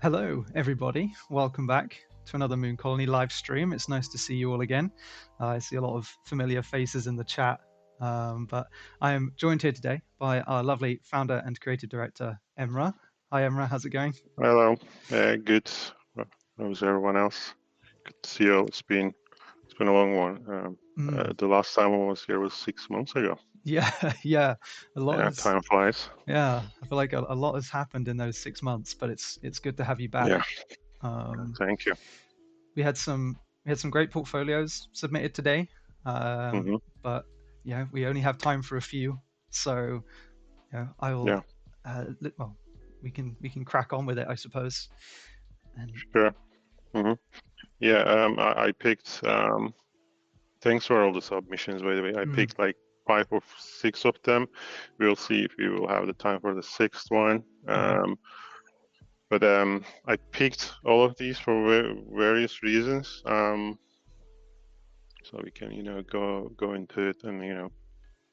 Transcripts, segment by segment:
Hello, everybody. Welcome back to another Mooncolony live stream. It's nice to see you all again. I see a lot of familiar faces in the chat, but I am joined here today by our lovely founder and creative director, Emrah. Hi, Emrah. How's it going? Hello. Good. How's everyone else? Good to see you all. It's been a long one. The last time I was here was 6 months ago. Yeah, yeah. A lot. Yeah, time flies. Yeah, I feel like a lot has happened in those 6 months, but it's good to have you back. Yeah. Thank you. We had some great portfolios submitted today, but we only have time for a few. So I will. Yeah. Well, we can crack on with it, I suppose. Sure. Yeah. I picked. Thanks for all the submissions, by the way. I picked like 5 or 6 of them. We'll see if we will have the time for the 6th one. But I picked all of these for various reasons. So we can, go into it and,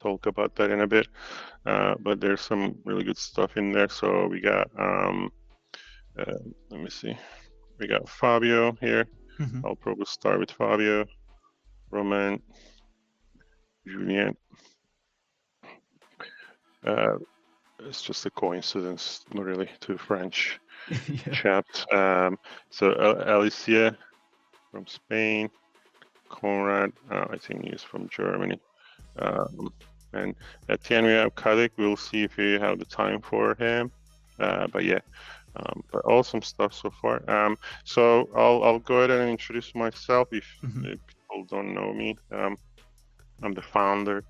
talk about that in a bit. But there's some really good stuff in there. So we got, let me see. We got Fabio here. I'll probably start with Fabio, Roman, Julien. It's just a coincidence, not really, two French chaps. So Alicia from Spain, Conrad, I think he's from Germany. And at the end we have Kadik. We'll see if we have the time for him. But yeah, but awesome stuff so far. So I'll go ahead and introduce myself if people don't know me. I'm the founder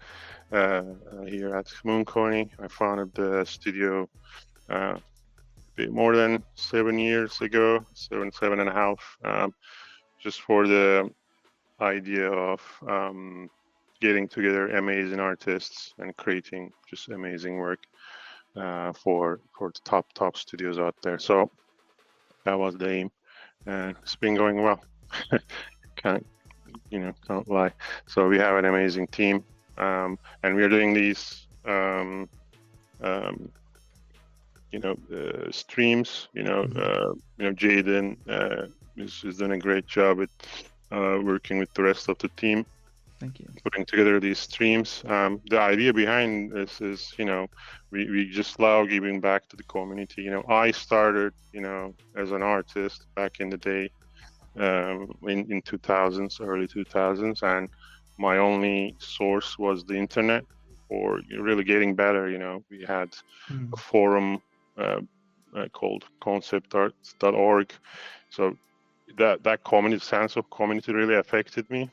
here at Mooncolony. I founded the studio a bit more than 7 years ago, seven and a half, just for the idea of getting together amazing artists and creating just amazing work for the top studios out there. So that was the aim, and it's been going well. Can't lie. So we have an amazing team, and we're doing these streams. Jaden is doing a great job with working with the rest of the team. Thank you. Putting together these streams. The idea behind this is, we just love giving back to the community. I started, as an artist back in the day, in 2000s, early 2000s, and my only source was the internet for really getting better. We had a forum called conceptarts.org. So that community, sense of community really affected me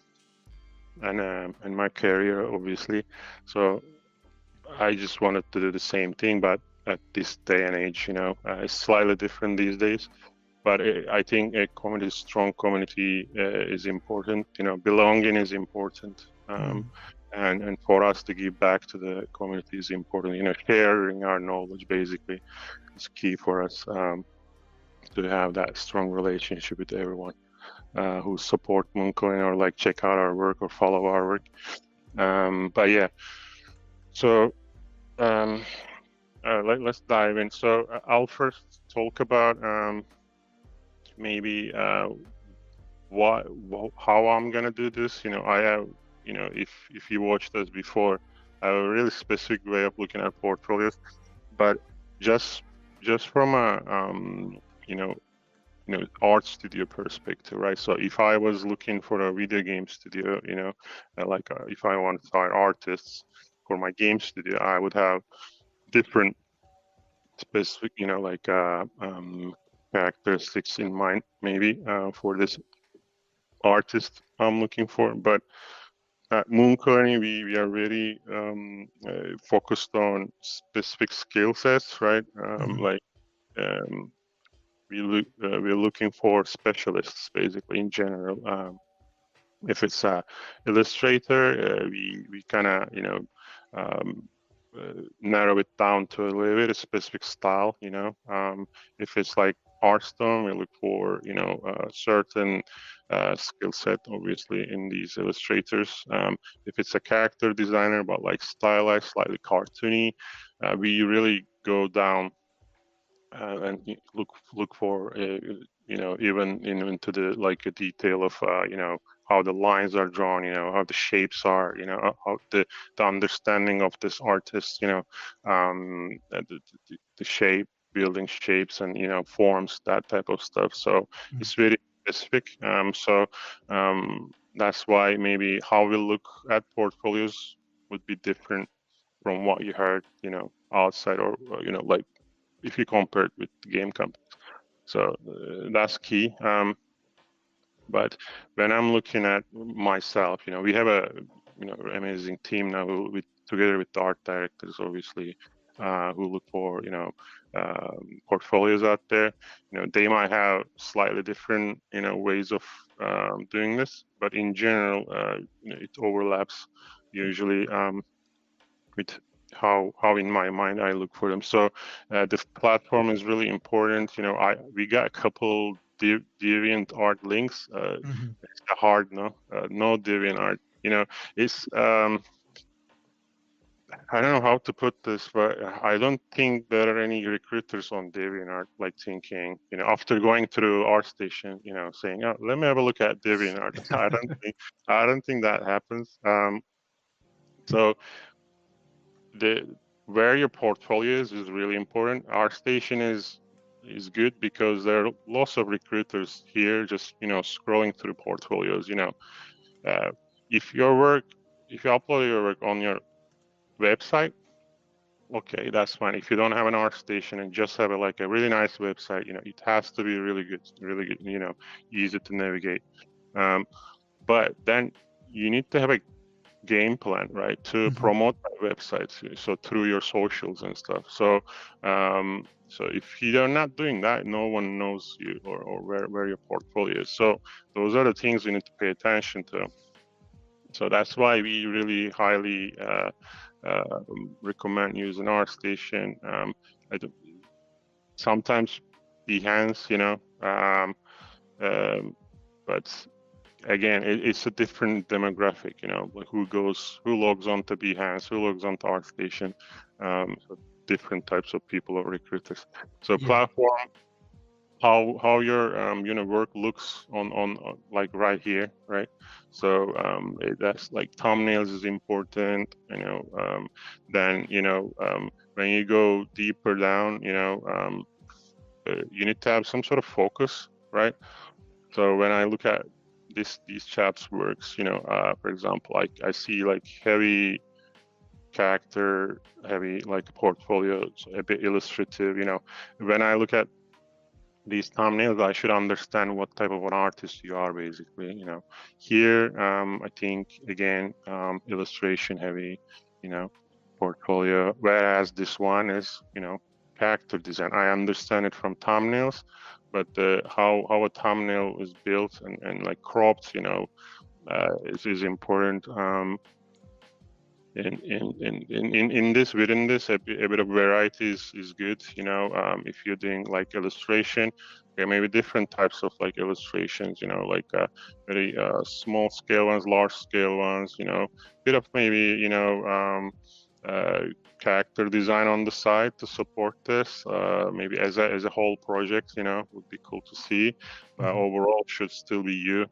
and my career, obviously. So I just wanted to do the same thing, but at this day and age, it's slightly different these days. But I think a strong community is important. Belonging is important, and for us to give back to the community is important. Sharing our knowledge basically is key for us to have that strong relationship with everyone who support Mooncolony or check out our work or follow our work. But yeah, so let's dive in. So I'll first talk about maybe how I'm gonna do this. I have, if you watched us before, I have a really specific way of looking at portfolios, but just from a art studio perspective, right? So if I was looking for a video game studio, if I wanted to hire artists for my game studio, I would have different specific, characteristics in mind, maybe for this artist I'm looking for. But at Mooncolony, we are really focused on specific skill sets, right? We're looking for specialists, basically, in general. If it's a illustrator, we kind of narrow it down to a little bit a specific style. If it's like Hearthstone, we look for a certain skill set, obviously, in these illustrators. If it's a character designer, but stylized, slightly cartoony, we really go down and look for even into the like a detail of how the lines are drawn, how the shapes are, how the understanding of this artist, the shape, building shapes and forms, that type of stuff. So it's very specific. So that's why maybe how we look at portfolios would be different from what you heard, outside, or like if you compare it with game companies. So that's key. But when I'm looking at myself, we have a amazing team now together with the art directors, obviously, who look for portfolios out there. They might have slightly different ways of doing this, but in general, it overlaps usually with how in my mind I look for them. So the platform is really important. We got a couple deviant art links. It's hard, no deviant art. It's I don't know how to put this, but I don't think there are any recruiters on DeviantArt like thinking, after going through ArtStation, saying, "Oh, let me have a look at DeviantArt." I don't think that happens. So where your portfolio is really important. ArtStation is good because there are lots of recruiters here just scrolling through portfolios. If you upload your work on your website, okay, that's fine. If you don't have an ArtStation and just have a really nice website, it has to be really good, easy to navigate. But then you need to have a game plan, right, to promote that website, so through your socials and stuff. So so if you're not doing that, no one knows you or where your portfolio is. So those are the things you need to pay attention to. So that's why we really highly recommend using ArtStation. Sometimes Behance, but again, it's a different demographic, like who logs on to Behance, who logs on to ArtStation, so different types of people or recruiters. So platform, how your work looks on like right here, right? So that's like thumbnails is important, then when you go deeper down, you need to have some sort of focus, right? So when I look at these chaps' works, for example, I see like heavy character, heavy like portfolio, a bit illustrative. When I look at these thumbnails, I should understand what type of an artist you are, basically. Here, I think again, illustration heavy, portfolio. Whereas this one is, character design. I understand it from thumbnails, but how a thumbnail is built and like cropped, is important. Within this, a bit of variety is good. If you're doing like illustration, there may be different types of like illustrations. Like very small scale ones, large scale ones. Bit of maybe character design on the side to support this. Maybe as a whole project, would be cool to see. Overall, should still be you.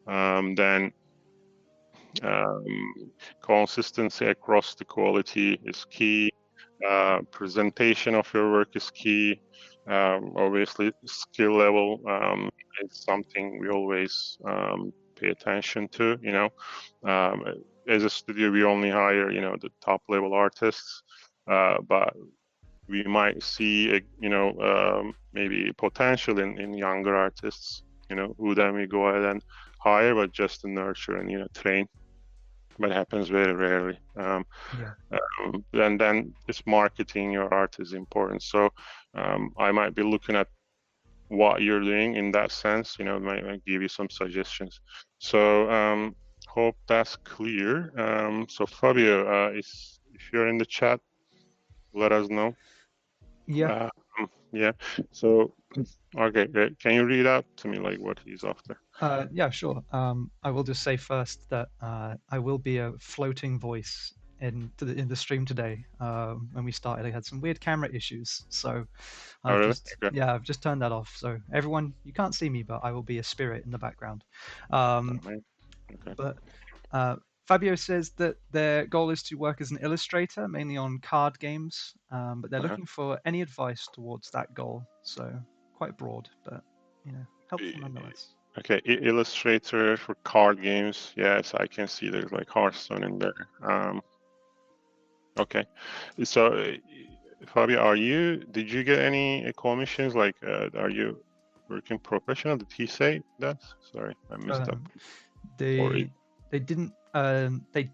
Then consistency across the quality is key. Presentation of your work is key. Obviously, skill level is something we always pay attention to. As a studio, we only hire the top level artists, but we might see maybe potential in younger artists. Who then we go ahead and hire, but just to nurture and train. But it happens very rarely. And then this marketing your art is important. So I might be looking at what you're doing in that sense. Might give you some suggestions. So hope that's clear. So Fabio, if you're in the chat, let us know. Yeah. Yeah. So okay, can you read out to me like what he's after? Yeah, sure. I will just say first that I will be a floating voice in the stream today. When we started, I had some weird camera issues, so Oh, I've really? just Okay. I've just turned that off. So everyone, you can't see me, but I will be a spirit in the background. Oh, man. Okay. But Fabio says that their goal is to work as an illustrator, mainly on card games, but they're Uh-huh. looking for any advice towards that goal. So quite broad, but helpful nonetheless. Okay, Illustrator for card games. Yes, I can see there's like Hearthstone in there. Okay, so Fabio, did you get any commissions? Like, are you working professional? Did he say that? Sorry, I missed up. Or They they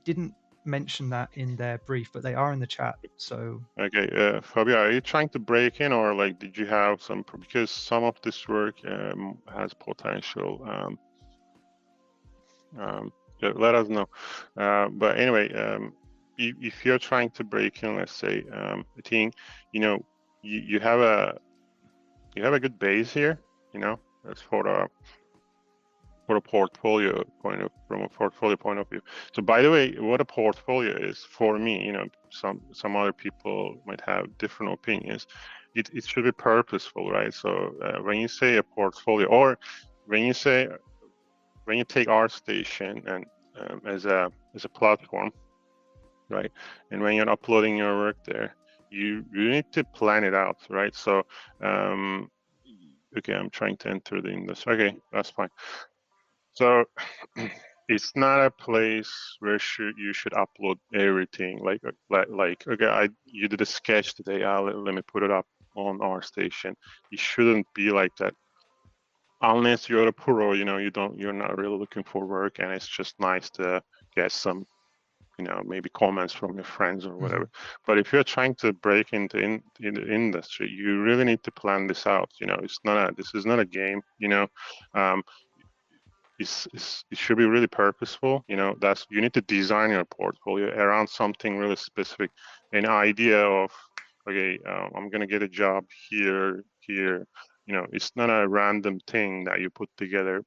didn't mention that in their brief, but they are in the chat. So okay, Fabio, are you trying to break in, or like, did you have some? Because some of this work has potential. Yeah, let us know. But anyway, if you're trying to break in, let's say, I think you have a good base here. That's for a portfolio from a portfolio point of view. So by the way, what a portfolio is for me, some other people might have different opinions. It should be purposeful, right? So when you say a portfolio, or when you take ArtStation and as a platform, right? And when you're uploading your work there, you need to plan it out, right? So okay, I'm trying to enter the industry. Okay, that's fine. So it's not a place where you should upload everything. Like okay, you did a sketch today. Let me put it up on ArtStation. It shouldn't be like that. Unless you're a pro, you're not really looking for work, and it's just nice to get some, maybe comments from your friends or whatever. But if you're trying to break into in the industry, you really need to plan this out. This is not a game. It should be really purposeful. You need to design your portfolio around something really specific. An idea of, okay, I'm gonna get a job here. It's not a random thing that you put together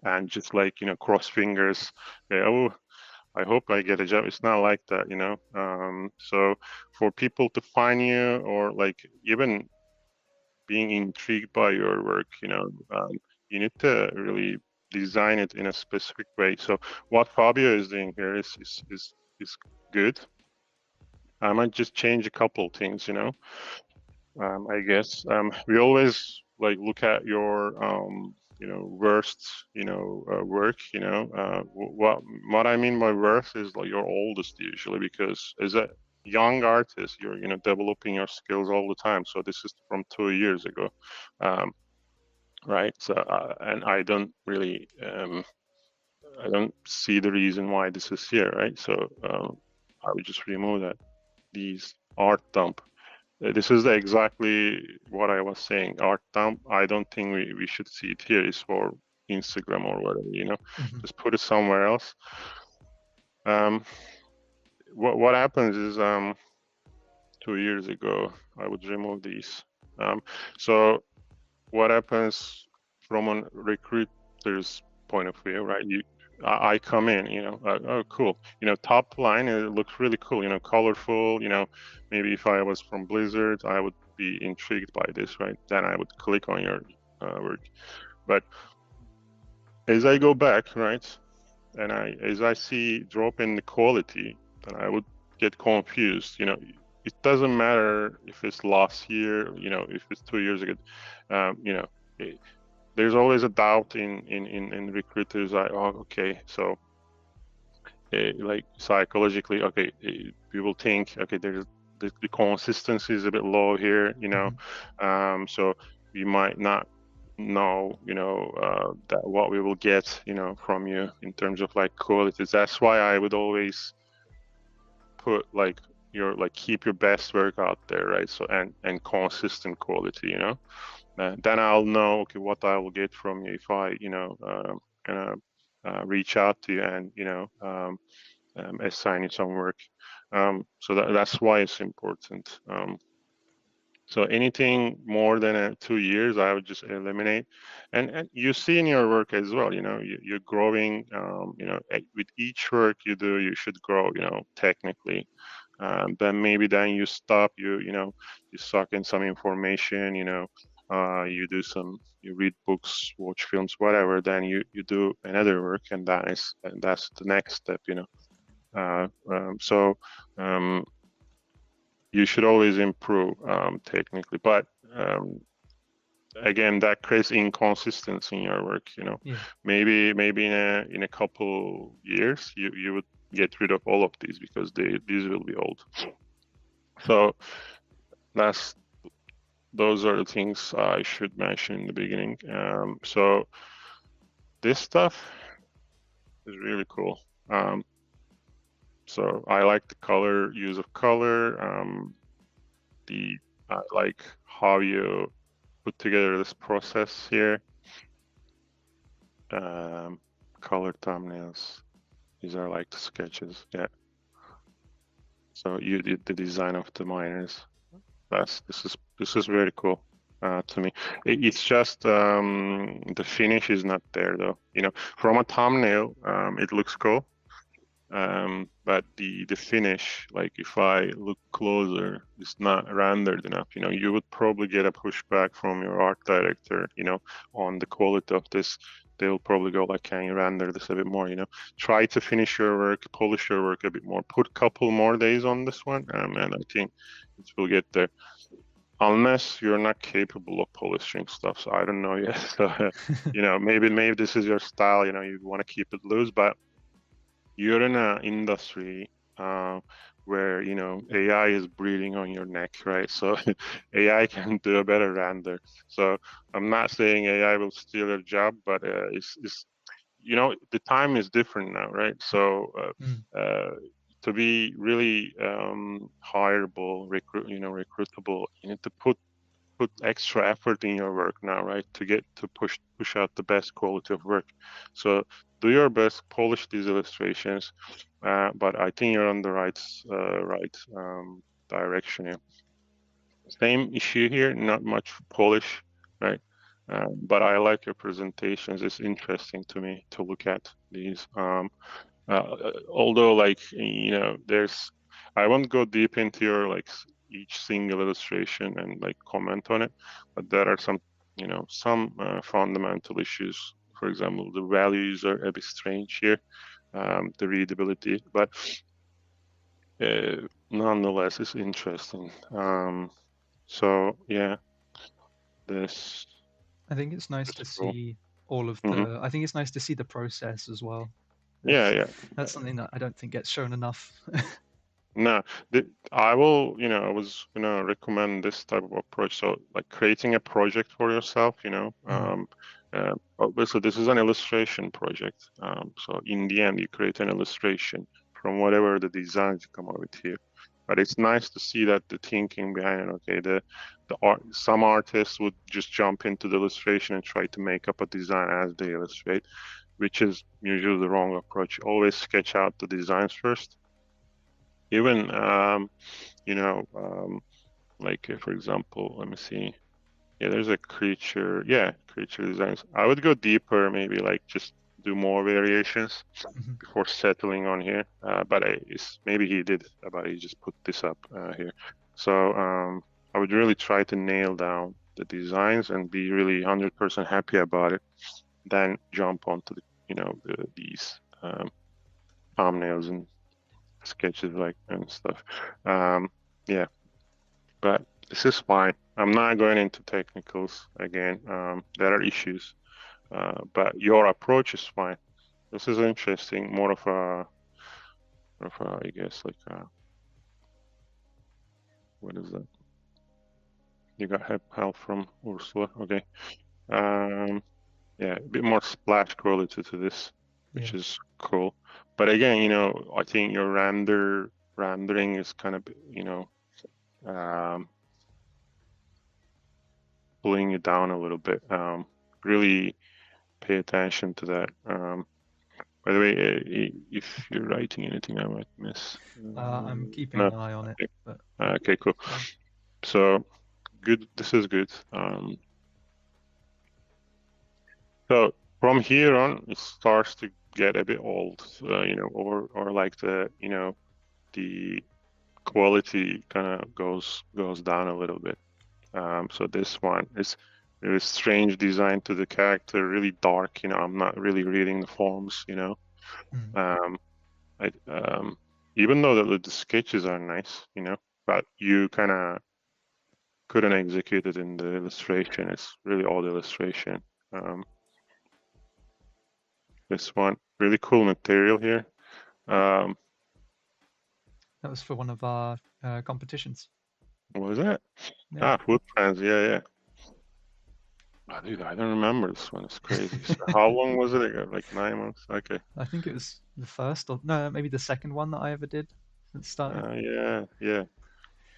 and just like cross fingers. Okay, oh, I hope I get a job. It's not like that. So for people to find you, or like even being intrigued by your work, you need to really design it in a specific way. So what Fabio is doing here is good. I might just change a couple things, I guess. We always like look at your worst work. What I mean by worst is like your oldest usually, because as a young artist you're developing your skills all the time. So this is from 2 years ago, right? So and I don't really I don't see the reason why this is here, right? So I would just remove that. These art dump. This is exactly what I was saying. Art dump, I don't think we should see it here. It's for Instagram or whatever, just put it somewhere else. What happens is 2 years ago, I would remove these. So what happens from a recruiter's point of view, right? I come in, oh, cool. Top line, it looks really cool, colorful, maybe if I was from Blizzard, I would be intrigued by this, right? Then I would click on your work. But as I go back, right, and as I see drop in the quality, then I would get confused. It doesn't matter if it's last year, if it's 2 years ago, there's always a doubt in recruiters. Okay, so like psychologically, okay, we will think, okay, there's the consistency is a bit low here, so we might not know, that what we will get, from you in terms of like qualities. That's why I would always put like keep your best work out there, right? So and consistent quality, then I'll know, okay, what I will get from you if I gonna reach out to you and assign you some work. So that's why it's important. So anything more than 2 years, I would just eliminate. And you see in your work as well, you're growing. With each work you do, you should grow, technically. Then maybe then you stop, you suck in some information, you read books, watch films, whatever. Then you do another work, and that's the next step, So you should always improve technically, but again, that creates inconsistency in your work. Yeah. Maybe in a couple years you would get rid of all of these because these will be old. So those are the things I should mention in the beginning. So this stuff is really cool. So I like the use of color. I like how you put together this process here. Color thumbnails. These are like the sketches. Yeah. So you did the design of the miners. This is very cool to me. It's just the finish is not there though. From a thumbnail, it looks cool. But the finish, like if I look closer, it's not rendered enough. You would probably get a pushback from your art director, on the quality of this. They'll probably go like, can you render this a bit more? Try to finish your work, polish your work a bit more. Put a couple more days on this one, and I think it will get there. Unless you're not capable of polishing stuff, so I don't know yet. So, maybe this is your style. You want to keep it loose, but you're in an industry where AI is breathing on your neck, right? So AI can do a better render. So I'm not saying AI will steal your job, but it's the time is different now, right? So to be really hireable, recruitable, you need to put extra effort in your work now, right? To push out the best quality of work. So do your best, polish these illustrations, but I think you're on the right direction here. Same issue here, not much polish, right? But I like your presentations. It's interesting to me to look at these. Although, like, I won't go deep into your each single illustration and comment on it, but there are some fundamental issues. For example, the values are a bit strange here, the readability, but nonetheless, it's interesting. So yeah, this. I think it's nice to Cool. see all of the. I think it's nice to see the process as well. Yeah. That's something that I don't think gets shown enough. No, I was gonna recommend this type of approach. So like creating a project for yourself, obviously this is an illustration project. So in the end, you create an illustration from whatever the designs you come up with here. But it's nice to see that the thinking behind it. Okay, some artists would just jump into the illustration and try to make up a design as they illustrate, which is usually the wrong approach. Always sketch out the designs first. Even for example, let me see. Yeah, there's a creature. Yeah, creature designs. I would go deeper, maybe just do more variations before settling on here. But maybe he did, but he just put this up here. So I would really try to nail down the designs and be really 100% happy about it. Then jump onto these thumbnails and sketches and stuff. Yeah, but this is fine. I'm not going into technicals again. There are issues, but your approach is fine. This is interesting. More of a I guess what is that? You got help from Ursula. Okay. Yeah, a bit more splash quality to this, which is cool. But again, I think your rendering is kind of, pulling you down a little bit. Really pay attention to that. By the way, if you're writing anything I might miss. I'm keeping an eye on it. But... Okay, cool. So good. This is good. So from here on, it starts to get a bit old, or like the quality kind of goes down a little bit. So this one is really strange design to the character, really dark. I'm not really reading the forms. Um, I even though the sketches are nice, but you kind of couldn't execute it in the illustration. It's really old illustration. This one, really cool material here. Um, That was for one of our competitions. what was that? Yeah. Food trends. Yeah. Oh, dude, I don't remember this one. It's crazy. So how long was it ago? Like 9 months? Okay. I think it was the first, or no, maybe the second one that I ever did since starting. Yeah.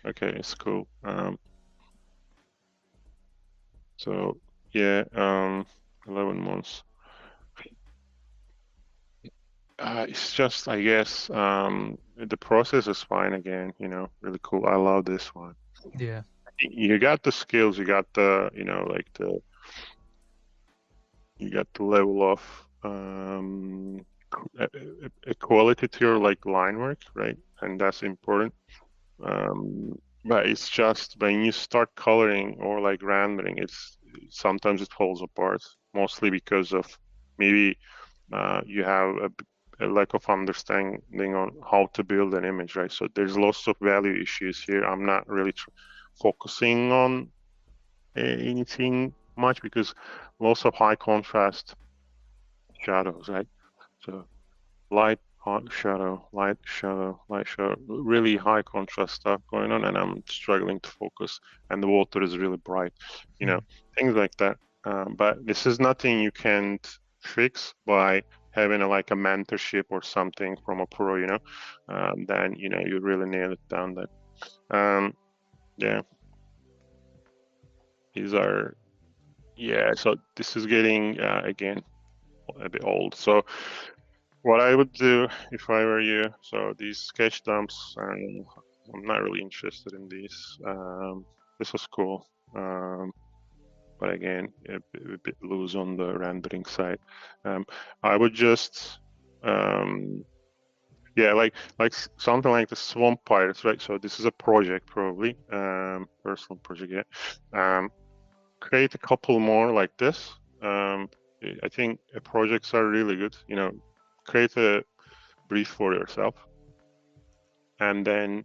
Okay, it's cool. So yeah, 11 months. It's just, I guess, the process is fine again, really cool. I love this one. Yeah. You got the skills, you got the, you got the level of equality to your like line work, right? And that's important. But it's just when you start coloring or like rendering, sometimes it falls apart, mostly because of maybe you have a lack of understanding on how to build an image, right? So there's lots of value issues here. I'm not really focusing on anything much because lots of high contrast shadows, right? So light, hot shadow, light shadow, light shadow, really high contrast stuff going on, and I'm struggling to focus. And the water is really bright, things like that. But this is nothing you can't fix by having like a mentorship or something from a pro, then you really nail it down. That, yeah, these are, yeah. So this is getting again a bit old. So what I would do if I were you, so these sketch dumps, I'm not really interested in these. This was cool, but again, a bit loose on the rendering side. I would just, yeah, like something like the Swamp Pirates, right? So this is a project, probably, personal project, yeah. Create a couple more like this. I think projects are really good. Create a brief for yourself, and then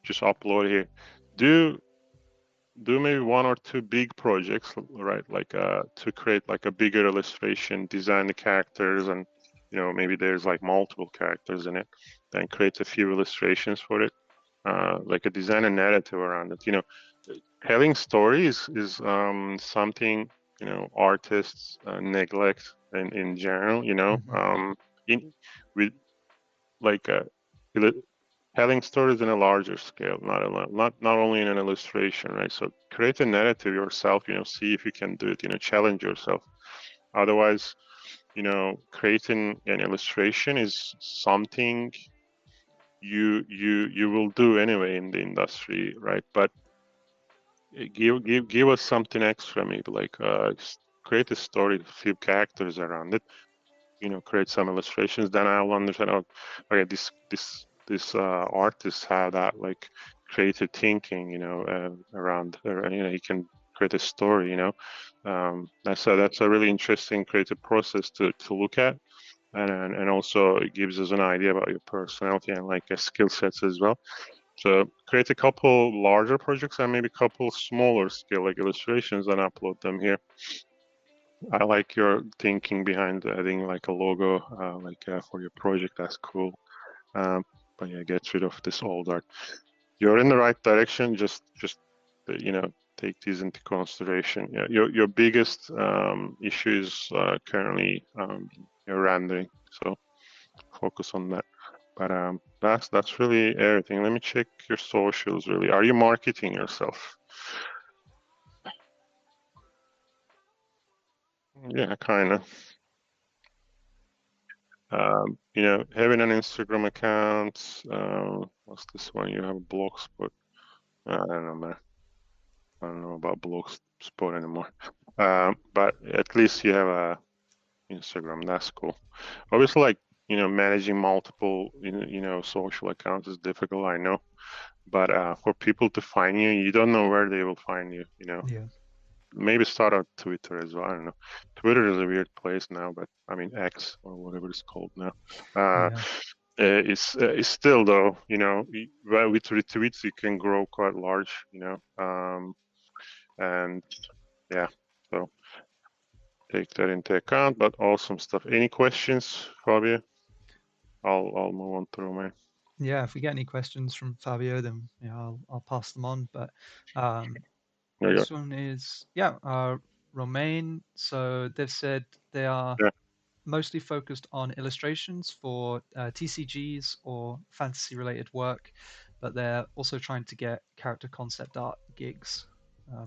just upload here. Do maybe one or two big projects, right? Like to create like a bigger illustration, design the characters, and maybe there's like multiple characters in it. Then create a few illustrations for it, like a design a narrative around it. Telling stories is something artists neglect in general. In with like telling stories in a larger scale, not only in an illustration, right? So create a narrative yourself. See if you can do it. Challenge yourself. Otherwise, creating an illustration is something you will do anyway in the industry, right? But give us something extra, maybe like create a story, a few characters around it. Create some illustrations. Then I'll understand. Oh, okay, this artist had that like creative thinking, around. He can create a story. That's a really interesting creative process to look at, and also it gives us an idea about your personality and like skill sets as well. So create a couple larger projects and maybe a couple smaller scale like illustrations and upload them here. I like your thinking behind adding like a logo for your project. That's cool. But yeah, get rid of this old art. You're in the right direction. Just take these into consideration. Yeah, your biggest issue is currently your rendering. So focus on that. But that's really everything. Let me check your socials. Really, are you marketing yourself? Yeah, kind of. Having an Instagram account. What's this one? You have a blog spot. I don't know, man. I don't know about blog sport anymore. But at least you have a Instagram. That's cool. Obviously, like, managing multiple, social accounts is difficult, I know. But for people to find you, you don't know where they will find you. Yeah. Maybe start on Twitter as well. I don't know. Twitter is a weird place now, but I mean X or whatever it's called now. Yeah. It's still though, well, with retweets you can grow quite large, and yeah, so take that into account. But awesome stuff. Any questions, Fabio? I'll move on through, man. Yeah. If we get any questions from Fabio, then I'll pass them on. But There you this one is Romaine. So they've said they are go. mostly focused on illustrations for TCGs or fantasy related work, but they're also trying to get character concept art gigs.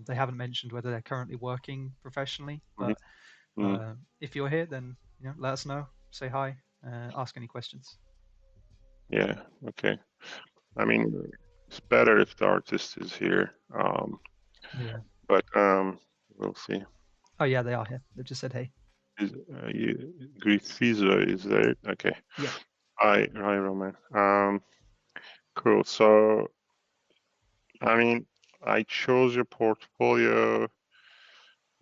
They haven't mentioned whether they're currently working professionally, Yeah. but Mhm. if you're here, then let us know, say hi, ask any questions. Yeah. Okay. I mean, it's better if the artist is here. Yeah. But we'll see. Oh yeah, they are here. They've just said hey. Griffizo is there? Okay. Yep. Hi, Roman. Cool. So, I mean, I chose your portfolio.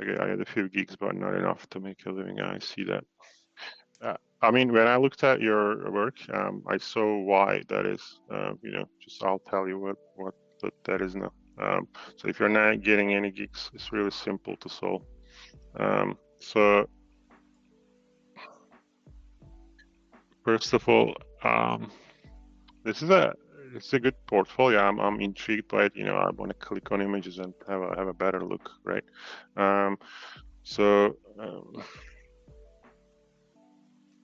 Okay, I had a few gigs, but not enough to make a living. I see that. I mean, when I looked at your work, I saw why that is. Just I'll tell you what that is now. So if you're not getting any gigs, it's really simple to solve. So first of all, this is it's a good portfolio. I'm intrigued by it. I want to click on images and have a better look, right? So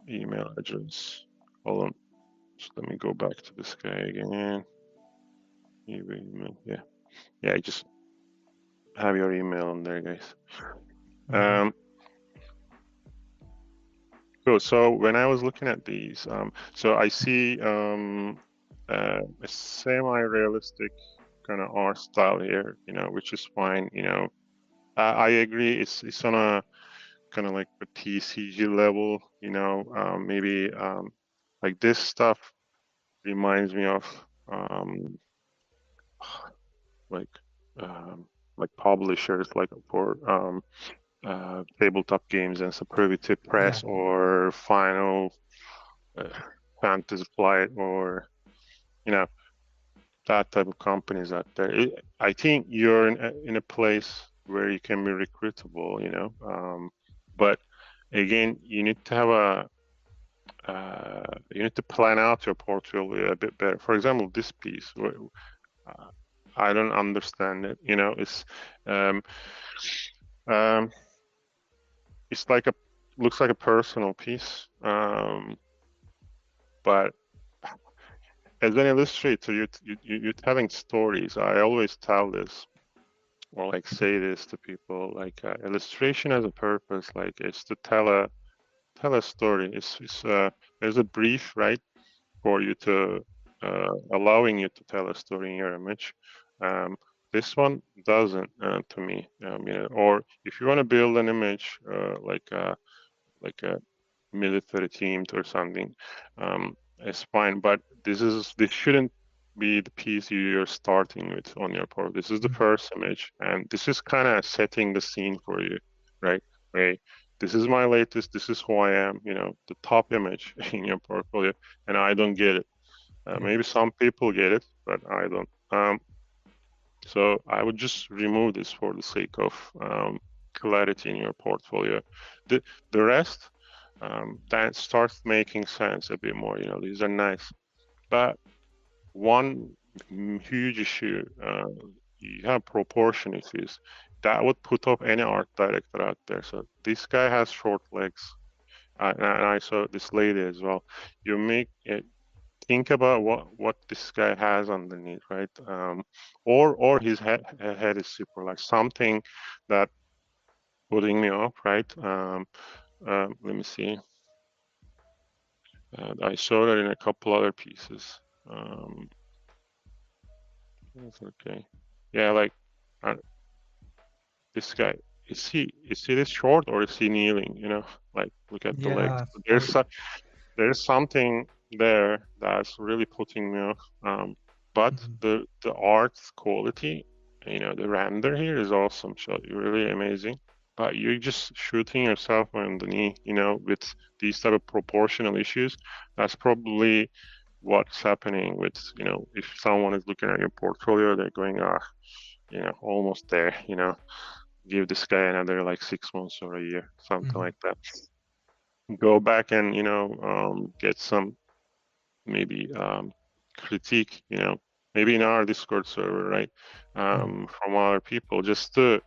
email address. Hold on. Just let me go back to this guy again. Email. Yeah. Yeah. Just have your email on there, guys. Cool. So when I was looking at these, so I see a semi-realistic kind of art style here, which is fine. I agree. It's on a kind of like a TCG level, maybe like this stuff reminds me of like like publishers like for tabletop games and so Primitive Yeah. Press or Final Fantasy Flight or that type of companies out there. I think you're in a place where you can be recruitable, but again, you need to have you need to plan out your portfolio a bit better. For example, this piece, I don't understand it. Um, um, it's like looks like a personal piece, but as an illustrator, you're telling stories. I always tell this or like say this to people, like illustration has a purpose, like it's to tell a story. There's a brief, right, for you to allowing you to tell a story in your image. This one doesn't to me. Or if you want to build an image like a military themed or something, it's fine. But this shouldn't be the piece you're starting with on your portfolio. This is the first image, and this is kind of setting the scene for you, right? Hey, this is my latest. This is who I am. The top image in your portfolio, and I don't get it. Maybe some people get it, but I don't. So I would just remove this for the sake of clarity in your portfolio. The rest, that starts making sense a bit more. These are nice, but one huge issue, you have proportion issues. That would put off any art director out there. So this guy has short legs, and I saw this lady as well. You make it. Think about what this guy has underneath, right? Or his head is super like something that putting me off, right? Let me see. I saw that in a couple other pieces. It's okay. Yeah, like uh, this guy, is he this short or is he kneeling? Like look at the legs. Yeah, There's there's something there that's really putting me off. But mhm, the art quality, the render here is awesome. So really amazing. But you're just shooting yourself on the knee, with these type of proportional issues. That's probably what's happening with, if someone is looking at your portfolio, they're going, almost there, give this guy another like 6 months or a year, something mhm, like that. Go back and, get some maybe critique, maybe in our Discord server, right? mhm. From other people, just to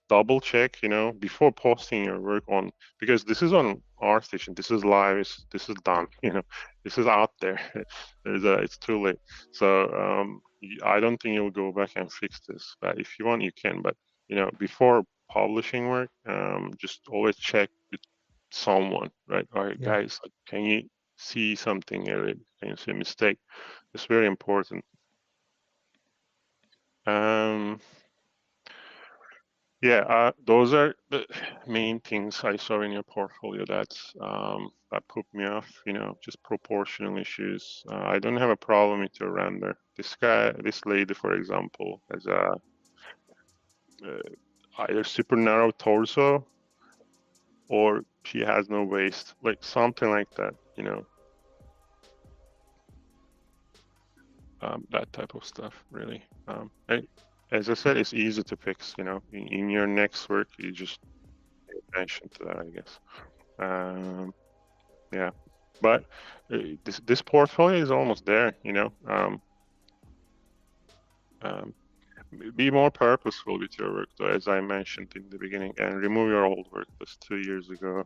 double check, before posting your work on, because this is on our station, this is live, this is done, this is out there. It's too late. So I don't think you'll go back and fix this. But if you want, you can. But before publishing work, just always check with someone, right? All right, Yeah, guys, like, can you see something here? Can you see a mistake? It's very important. Um, yeah, those are the main things I saw in your portfolio that put me off. Just proportional issues. I don't have a problem with your render. This lady, for example, has a either super narrow torso or she has no waist, like something like that. That type of stuff, really. As I said, it's easy to fix. In your next work, you just pay attention to that, I guess. Yeah, but this portfolio is almost there. Um, be more purposeful with your work, though, as I mentioned in the beginning, and remove your old work. That's 2 years ago.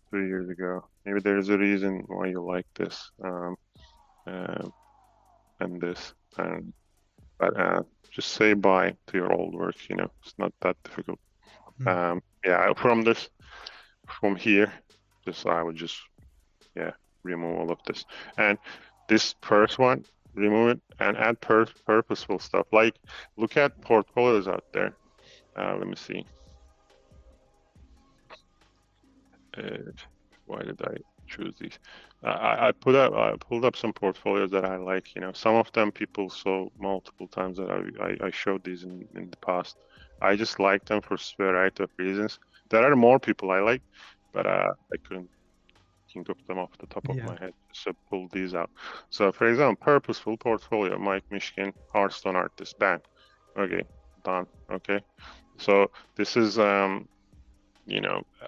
3 years ago. Maybe there's a reason why you like this uh, and this. But just say bye to your old work. It's not that difficult. mm, Yeah, from here, I would just remove all of this. And this first one, remove it and add purposeful stuff. Like look at portfolios out there. Let me see. Uh, why did I choose these? I pulled up some portfolios that I like. Some of them people saw multiple times that I showed these in the past. I just like them for a variety of reasons. There are more people I like, but I couldn't think of them off the top of yeah, my head. So pull these out. So for example, purposeful portfolio, Mike Mishkin, Hearthstone artist, bang. Okay, done. Okay. So this is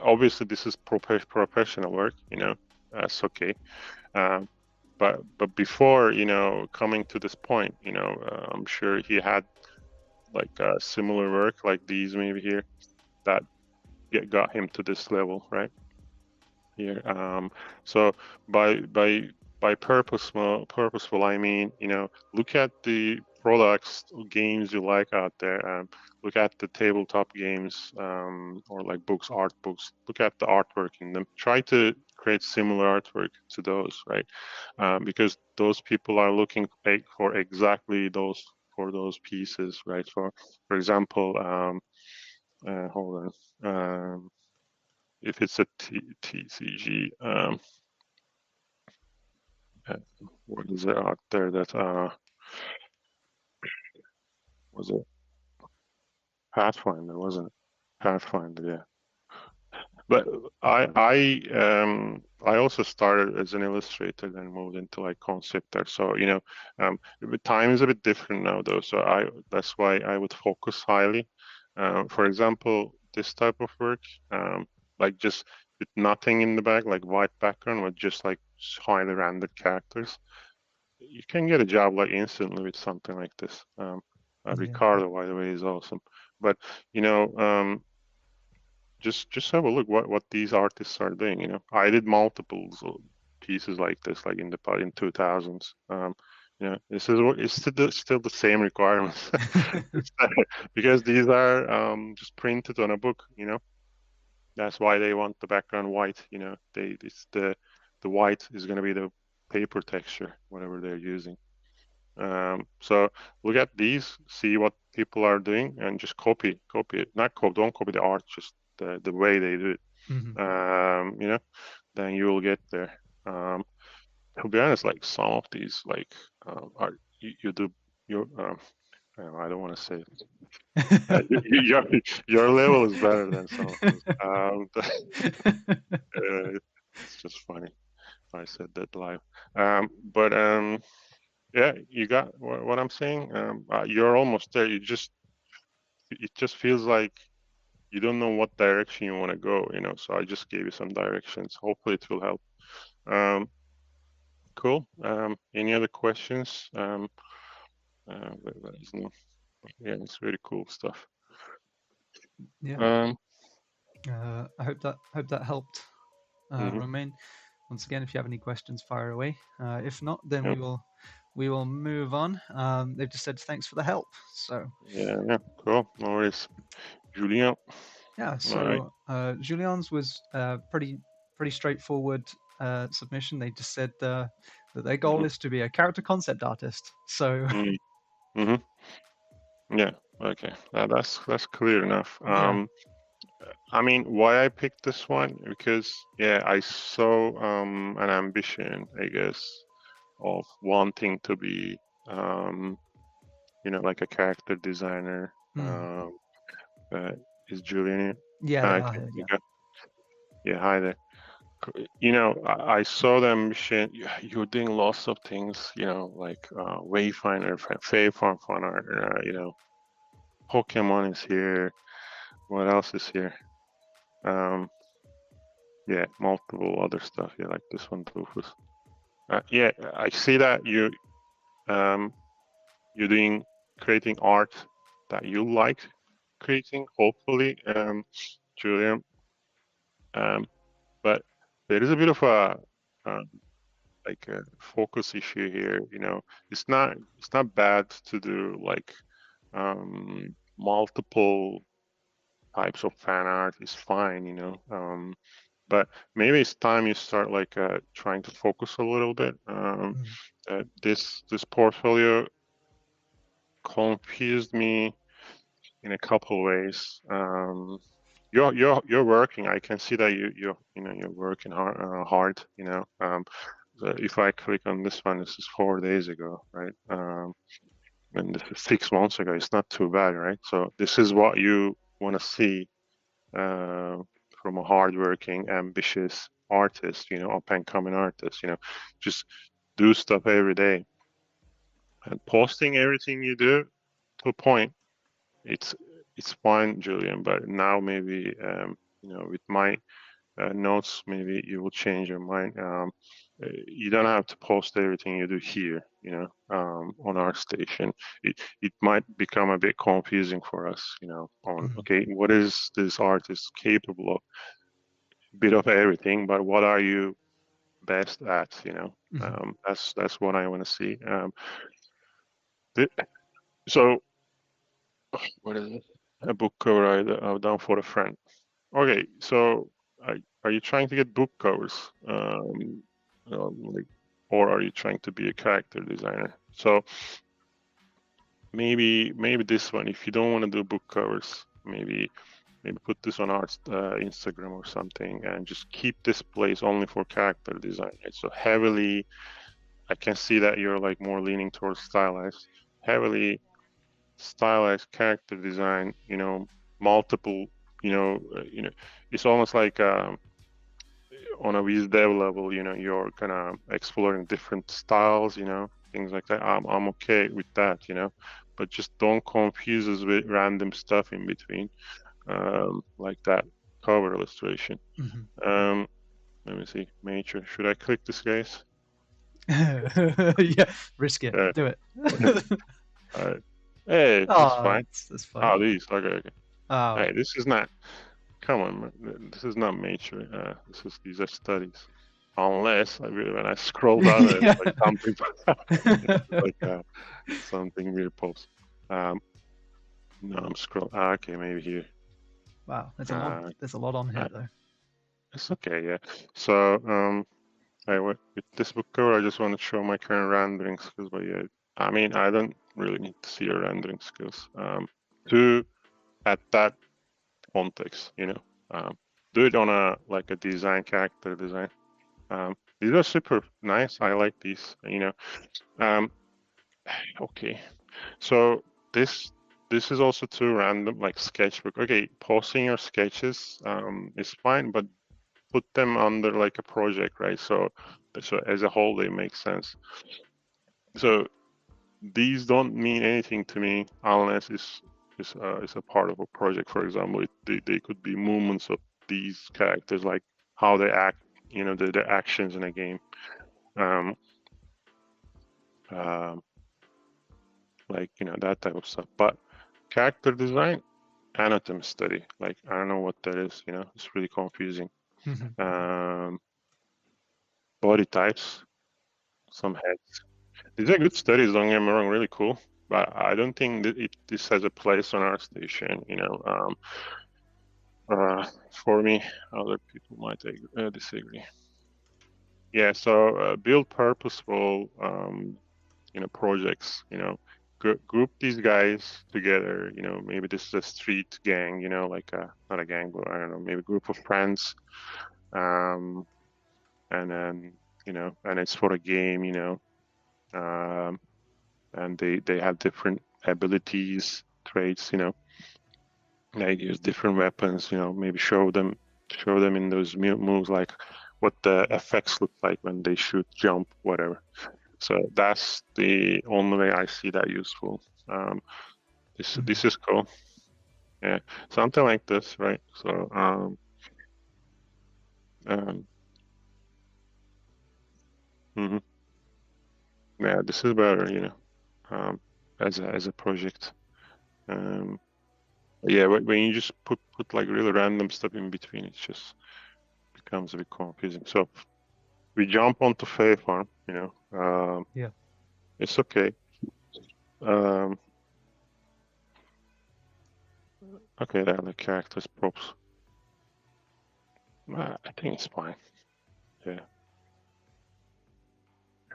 obviously this is professional work, that's okay. But before, coming to this point, I'm sure he had like similar work like these maybe here that got him to this level, right? Here. So by purposeful, I mean, look at the products, games you like out there. Look at the tabletop games, or like books, art books. Look at the artwork in them. Try to create similar artwork to those, right? Because those people are looking for exactly those pieces, right? For example, hold on. If it's a TCG, uh, what is it out there that was it Pathfinder, wasn't it? Pathfinder, yeah. But I also started as an illustrator, then moved into like concept art. So the time is a bit different now, though. So that's why I would focus highly. For example, this type of work, like just with nothing in the back, like white background, with just like highly rendered characters, you can get a job like instantly with something like this. yeah, Ricardo, by the way, is awesome. But you know, just have a look what these artists are doing. I did multiples of pieces like this, like in 2000s. This is what it's still the same requirements. It's, because these are just printed on a book. That's why they want the background white. It's the white is going to be the paper texture, whatever they're using. So look at these, see what people are doing, and just copy it. Not copy, don't copy the art, just the way they do it. Mm-hmm. You know, then you will get there. To be honest, like some of these, like are you do your I don't want to say it. Your level is better than some of those. It's just funny. I said that live. But yeah, you got what I'm saying. You're almost there. It just feels like you don't know what direction you want to go. So I just gave you some directions. Hopefully, it will help. Cool. Any other questions? There is no. Yeah, it's very cool stuff. Yeah. I hope that helped, Mhm. Romain. Once again, if you have any questions, fire away. If not, then Yeah, we will move on. They've just said thanks for the help. So yeah, cool. No worries. Julien. yeah, All right. so Julian's was pretty straightforward submission. They just said that their goal Mm-hmm. is to be a character concept artist. So Mm-hmm. Yeah. Okay. That's clear enough. yeah. I mean, why I picked this one because yeah, I saw an ambition, I guess, of wanting to be like a character designer. Uh, is Julian? Yeah, they are Okay. here. Yeah. Yeah. Hi there. I saw them saying you're doing lots of things, like Wayfinder, Fae Farm Fun Art, Pokemon is here. What else is here? Yeah, multiple other stuff. Yeah, like this one, Toofus. Yeah, I see that you're creating art that you like creating, hopefully, Julian. But there is a bit of a like a focus issue here. It's not bad to do like multiple types of fan art. Is fine. But maybe it's time you start like trying to focus a little bit. This portfolio confused me in a couple ways. You're working. I can see that you're working hard. So if I click on this one, this is 4 days ago, right? And this is 6 months ago. It's not too bad, right? So this is what you want to see from a hardworking, ambitious artist, up and coming artist. Just do stuff every day and posting everything you do to a point. It's fine, Julian. But now maybe with my notes, maybe you will change your mind. You don't have to post everything you do here, on our station. It might become a bit confusing for us, on okay, what is this artist capable of? A bit of everything, but what are you best at? That's what I want to see. So what is it? A book cover I've done for a friend. Okay, so are you trying to get book covers, like, or are you trying to be a character designer? So maybe this one. If you don't want to do book covers, maybe put this on our Instagram or something, and just keep this place only for character design. Right? So heavily, I can see that you're like more leaning towards stylized, heavily stylized character design. Multiple. It's almost like. On a Viz dev level, you're kind of exploring different styles, things like that. I'm okay with that, but just don't confuse us with random stuff in between, like that cover illustration. Let me see, Major. Should I click this, guys? Yeah, risk it. Do it. All right. Hey, that's fine. That's fine. Oh, these. Okay. Oh. Hey, this is not. Come on, man. This is not nature. These are studies. Unless when I scroll down, there's like something, like something weird pops. No, I'm scrolling. Okay, maybe here. Wow, there's a lot on here though. It's okay, yeah. So, with this book cover, I just want to show my current renderings because, but yeah, I mean, I don't really need to see your rendering skills to at that context, you know. Do it on a like a design, character design. These are super nice. I like these, you know. Okay, so this is also too random, like sketchbook. Okay, posting your sketches is fine, but put them under like a project, right? So as a whole, they make sense. So these don't mean anything to me unless it's a part of a project. For example, they could be movements of these characters, like how they act, you know, their actions in a game. Um, like, you know, that type of stuff. But character design, anatomy study, like I don't know what that is, you know, it's really confusing. Body types, some heads. These are good studies, don't get me wrong, really cool. But I don't think that this has a place on our station, you know. For me, other people might disagree. Yeah, so build purposeful, you know, projects, you know, group these guys together, you know, maybe this is a street gang, you know, like not a gang, but I don't know, maybe a group of friends. And then, you know, and it's for a game, you know, and they have different abilities, traits, you know, they use different weapons, you know, maybe show them in those moves, like what the effects look like when they shoot, jump, whatever. So that's the only way I see that useful. This is cool. Yeah, something like this, right? So yeah, this is better, you know, as a project. Yeah, when you just put like really random stuff in between, it just becomes a bit confusing. So we jump onto Fae Farm, you know. Yeah. It's okay. Okay, there are the characters, props. I think it's fine. Yeah.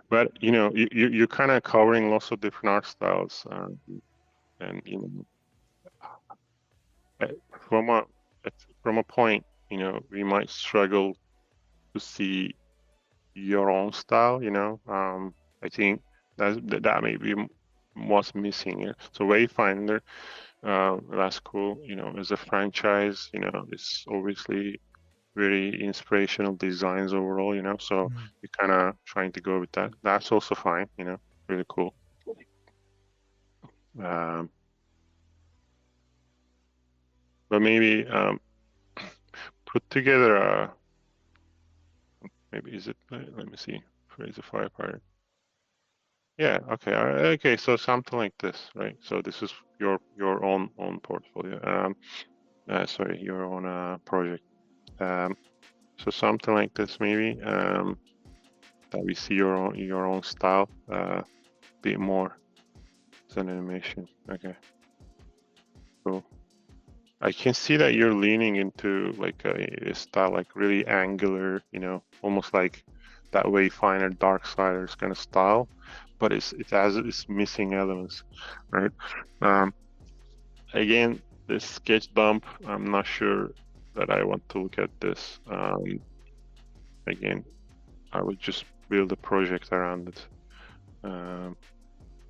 But you know, you're kind of covering lots of different art styles, and you know, from a point, you know, we might struggle to see your own style. You know, I think that may be what's missing here. So Wayfinder, that's cool. You know, as a franchise, you know, it's obviously very inspirational designs overall, you know, so you're kind of trying to go with that. That's also fine, you know, really cool. But maybe put together a, maybe is it, let me see, phrase a firefighter. Yeah, okay, okay, so something like this, right? So this is your own portfolio. Sorry, your own project. So something like this maybe, that we see your own style, bit more. It's an animation. Okay. Cool. I can see that you're leaning into like a style, like really angular, you know, almost like that Wayfinder Darksiders kind of style, but it has its missing elements, right? Again, this sketch dump, I'm not sure that I want to look at this. Again, I would just build a project around it.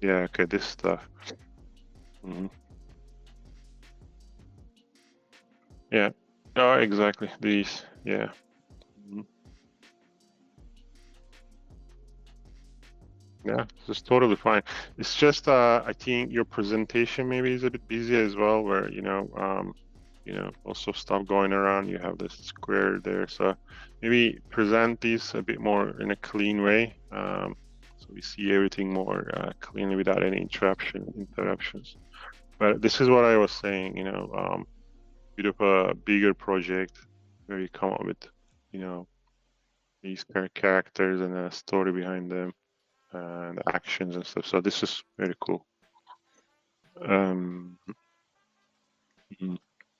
Yeah, okay, this stuff. Yeah. Oh, exactly. These. Yeah. Yeah, it's totally fine. It's just I think your presentation maybe is a bit busy as well, where you know, also stuff going around. You have this square there, so maybe present these a bit more in a clean way, so we see everything more cleanly without any interruptions. But this is what I was saying, you know, bit of a bigger project where you come up with, you know, these characters and a story behind them and actions and stuff. So this is very cool.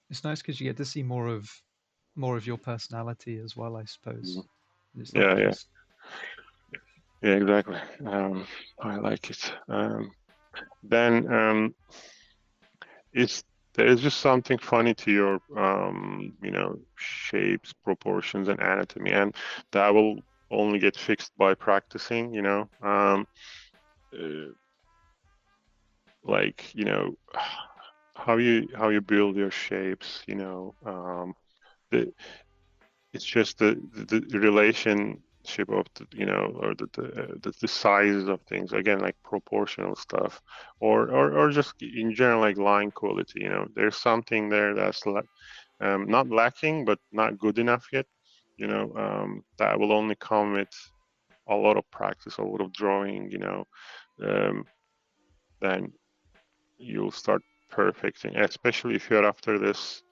It's nice because you get to see more of your personality as well, I suppose. It's not Yeah, just Yeah, exactly. I like it. Then it's there's just something funny to your shapes, proportions, and anatomy, and that will only get fixed by practicing. Uh, like how you build your shapes. The it's just the relationship of or the sizes of things, again, like proportional stuff, or just in general, like line quality. There's something there that's not lacking but not good enough yet. That will only come with a lot of practice, a lot of drawing. um, then you'll start perfecting, especially if you're after this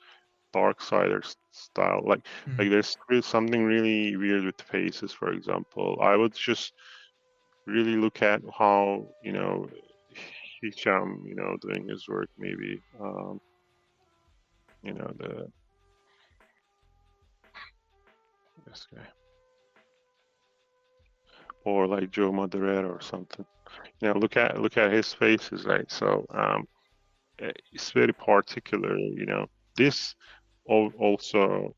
Darksiders style. Like there's really something really weird with faces, for example. I would just really look at how, Hisham, doing his work, maybe. The this guy. Or like Joe Madureira or something. Look at his faces, right? So it's very particular, This also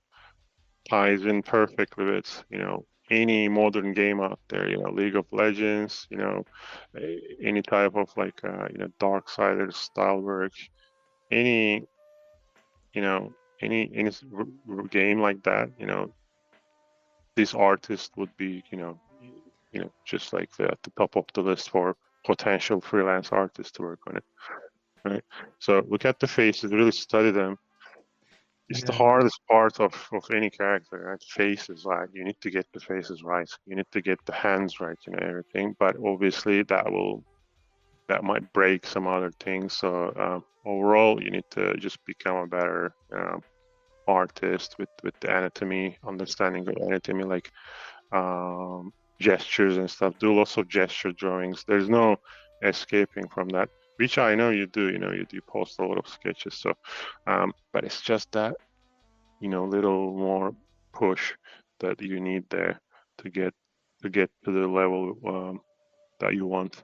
ties in perfectly with any modern game out there, League of Legends, any type of like Darksiders style work, any any game like that, this artist would be just like at the top of the list for potential freelance artists to work on it, right? So look at the faces, really study them. It's the Yeah. hardest part of any character, right? Faces, like you need to get the faces right. You need to get the hands right, everything. But obviously that might break some other things. So overall, you need to just become a better artist with the anatomy, understanding of anatomy, like gestures and stuff. Do lots of gesture drawings. There's no escaping from that, which I know you do. You do post a lot of sketches. So, but it's just that little more push that you need there to get to the level that you want.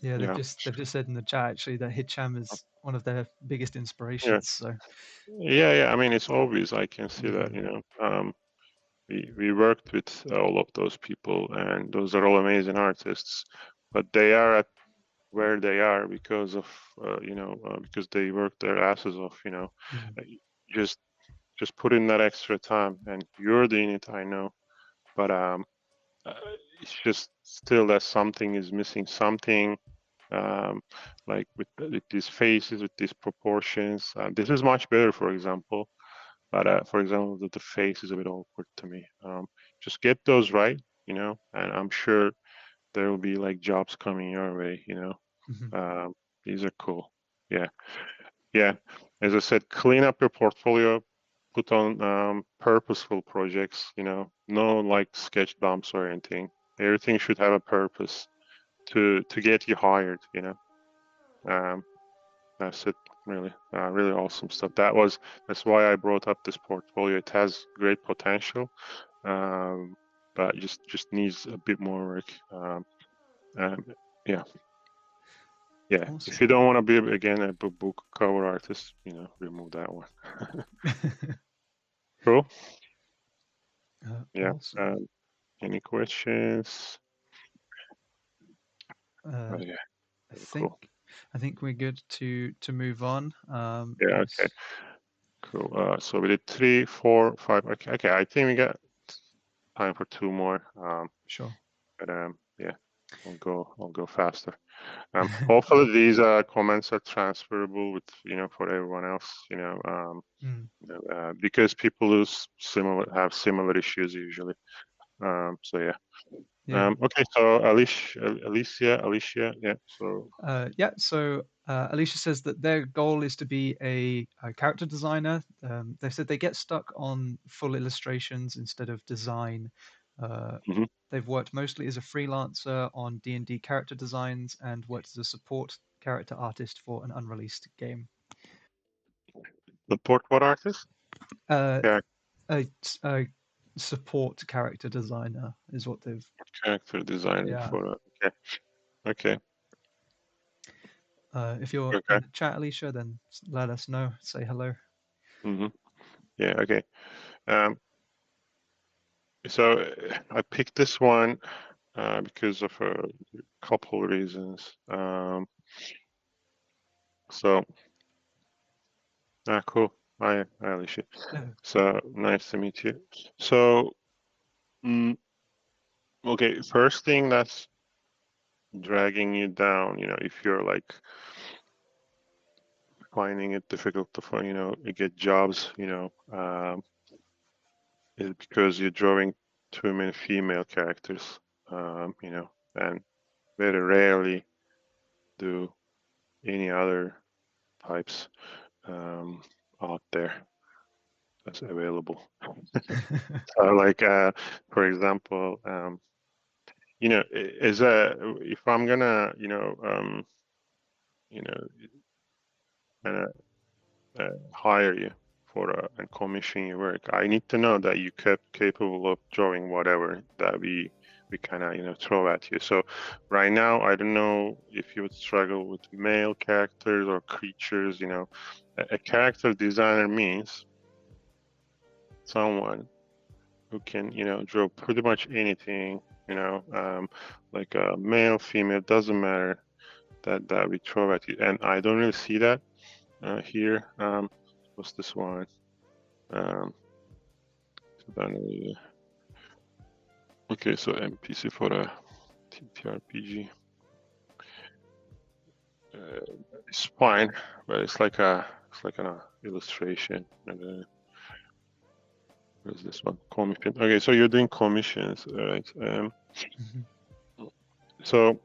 Yeah, they've Yeah, just said in the chat actually that Hitcham is one of their biggest yeah, inspirations. So yeah. I mean, it's obvious. I can see that. mhm. We worked with all of those people, and those are all amazing artists, but they are at where they are because of because they work their asses off. Mhm. Uh, just put in that extra time, and you're doing it, I know, but uh, it's just still that something is missing. Something like with these faces, with these proportions. This is much better, for example. But for example, the face is a bit awkward to me. Just get those right, and I'm sure there will be like jobs coming your way. Mhm. Um, these are cool. Yeah, yeah. As I said, clean up your portfolio. Put on purposeful projects. No like sketch dumps or anything. Everything should have a purpose to get you hired. Um, that's it. Really, really awesome stuff. That's why I brought up this portfolio. It has great potential, um, but just needs a bit more work. Um, yeah, yeah. If Awesome. you don't want to be again a book cover artist, remove that one. Cool. Yeah. Awesome. Any questions? Uh, Oh yeah, I very think cool. I think we're good to move on. Yeah. Okay. Yes. Cool. So we did 3, 4, 5. Okay. Okay. I think we got time for 2 more. Sure. But yeah, I'll go faster. Hopefully these comments are transferable with for everyone else. Mm. Because people who have similar issues usually. So yeah. Yeah. Okay. So Alicia. Yeah. So. Yeah. So Alicia says that their goal is to be a character designer. They said they get stuck on full illustrations instead of design. Uh, Mhm. they've worked mostly as a freelancer on D&D character designs and worked as a support character artist for an unreleased game. Support what artist? Uh, Yeah. uh, uh, support character designer is what they've. Character designer Yeah. for okay. If you're Okay. in the chat, Alicia, then let us know. Say hello. Yeah. Okay. So I picked this one because of a couple of reasons. So cool. Hi, Alicia. So nice to meet you. So okay, first thing that's dragging you down, if you're like finding it difficult to find, get jobs, is because you're drawing too many female characters, and very rarely do any other types out there that's available. So like, for example, if I'm gonna, hire you for and commission your work, I need to know that you're capable of drawing whatever that we kind of throw at you. So right now, I don't know if you would struggle with male characters or creatures. A character designer means someone who can draw pretty much anything. Like a male, female, doesn't matter that we throw at you. And I don't really see that here. What's this one? Okay, so NPC for a TTRPG. It's fine, but it's like an illustration. And where's this one? Commission. Okay, so you're doing commissions, right? So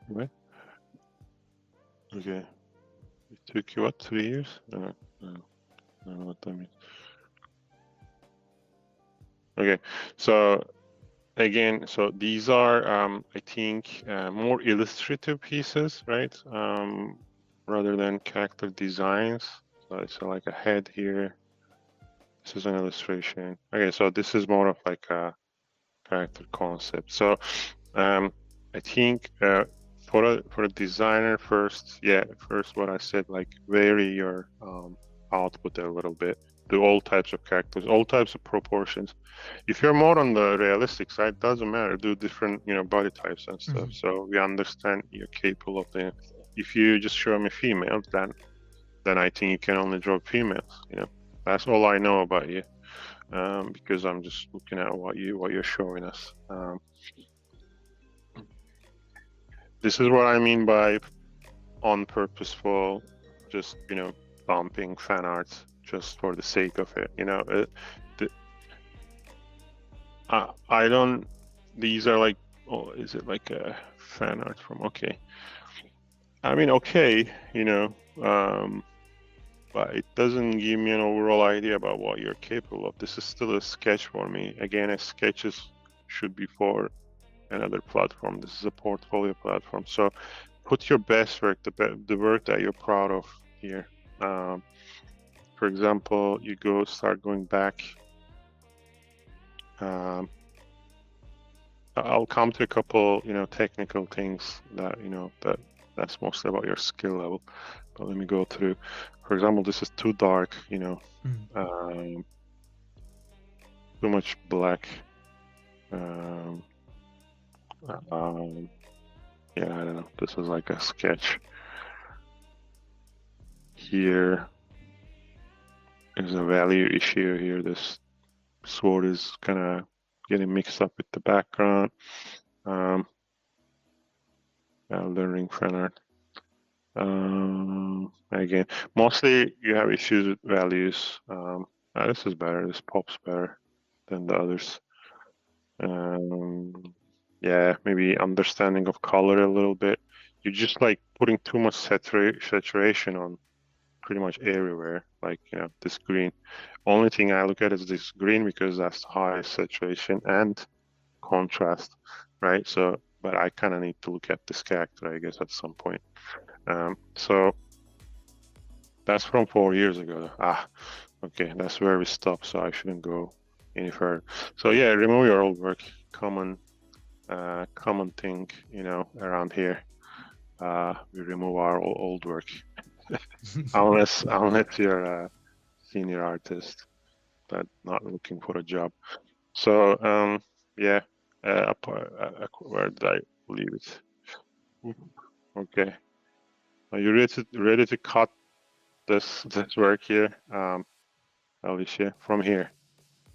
what? Okay, it took you what, 3 years? I don't know what that means. Okay, so again, so these are I think more illustrative pieces, right? Rather than character designs. So it's like a head here. This is an illustration. Okay, so this is more of like a character concept. So I think for a designer, first what I said, like vary your output a little bit. Do all types of characters, all types of proportions. If you're more on the realistic side, doesn't matter. Do different body types and stuff. So we understand you're capable of them. If you just show me females, then I think you can only draw females. That's all I know about you, because I'm just looking at what you're showing us. This is what I mean by unpurposeful, just bumping fan art just for the sake of it. I don't. These are like, oh, is it like a fan art from? Okay. I mean, okay, but it doesn't give me an overall idea about what you're capable of. This is still a sketch for me. Again, a sketches should be for another platform. This is a portfolio platform. So put your best work, the work that you're proud of here. For example, you start going back. I'll come to a couple, technical things that, that's mostly about your skill level. But let me go through. For example, this is too dark, too much black. Yeah, I don't know. This is like a sketch. Here is a value issue here. This sword is kind of getting mixed up with the background. Learning fan art. Again, mostly you have issues with values. This is better. This pops better than the others. Yeah, maybe understanding of color a little bit. You're just like putting too much saturation on pretty much everywhere. Like, this green. Only thing I look at is this green because that's the highest saturation and contrast, right? So, but I kind of need to look at this character, I guess, at some point. So that's from 4 years ago. Okay, that's where we stopped, so I shouldn't go any further. So yeah, remove your old work. Common thing, around here. We remove our old work, unless you're a senior artist that not looking for a job. So yeah, where did I leave it? Okay, are you ready to cut this work here, Alicia, from here